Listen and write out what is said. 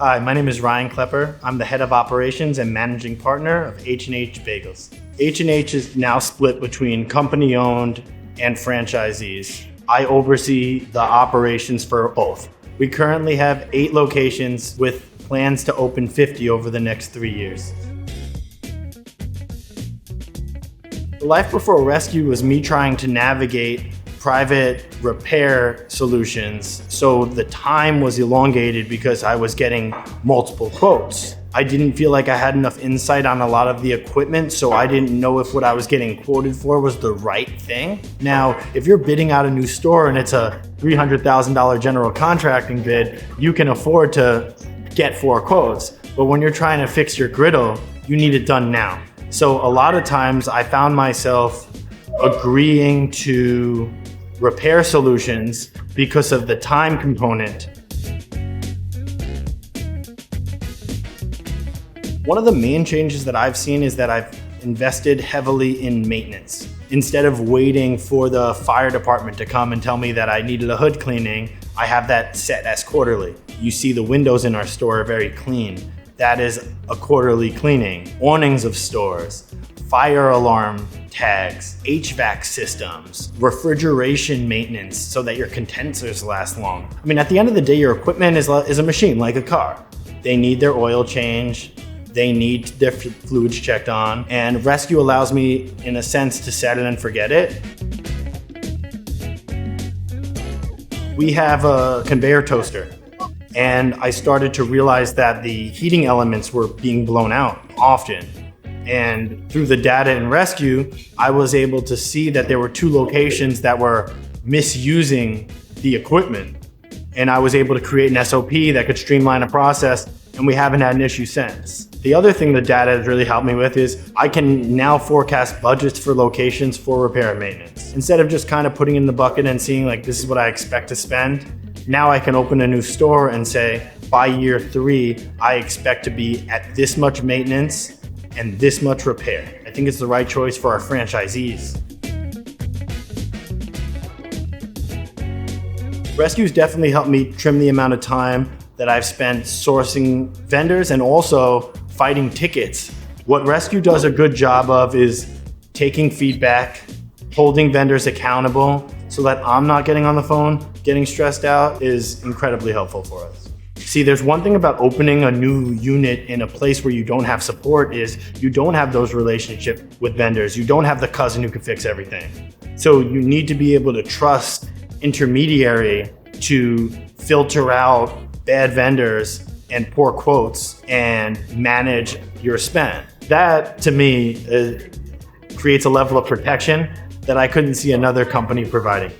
Hi, my name is Ryan Klepper. I'm the head of operations and managing partner of H&H Bagels. H&H is now split between company-owned and franchisees. I oversee the operations for both. We currently have 8 locations with plans to open 50 over the next 3 years. The life before ResQ was me trying to navigate private repair solutions, so the time was elongated because I was getting multiple quotes. I didn't feel like I had enough insight on a lot of the equipment, so I didn't know if what I was getting quoted for was the right thing. Now, if you're bidding out a new store and it's a $300,000 general contracting bid, you can afford to get 4 quotes. But when you're trying to fix your griddle, you need it done now. So a lot of times I found myself agreeing to repair solutions because of the time component. One of the main changes that I've seen is that I've invested heavily in maintenance. Instead of waiting for the fire department to come and tell me that I needed a hood cleaning, I have that set as quarterly. You see the windows in our store are very clean. That is a quarterly cleaning. Awnings of stores, fire alarm tags, HVAC systems, refrigeration maintenance so that your condensers last long. I mean, at the end of the day, your equipment is a machine, like a car. They need their oil change, they need their fluids checked on, and ResQ allows me, in a sense, to set it and forget it. We have a conveyor toaster, and I started to realize that the heating elements were being blown out often. And through the data in ResQ, I was able to see that there were 2 locations that were misusing the equipment. And I was able to create an SOP that could streamline a process, and we haven't had an issue since. The other thing the data has really helped me with is I can now forecast budgets for locations for repair and maintenance. Instead of just kind of putting in the bucket and seeing like, this is what I expect to spend, now I can open a new store and say, by year 3, I expect to be at this much maintenance and this much repair. I think it's the right choice for our franchisees. ResQ's definitely helped me trim the amount of time that I've spent sourcing vendors and also fighting tickets. What ResQ does a good job of is taking feedback, holding vendors accountable so that I'm not getting on the phone, getting stressed out is incredibly helpful for us. See, there's one thing about opening a new unit in a place where you don't have support is you don't have those relationships with vendors. You don't have the cousin who can fix everything. So you need to be able to trust intermediary to filter out bad vendors and poor quotes and manage your spend. That, to me, creates a level of protection that I couldn't see another company providing.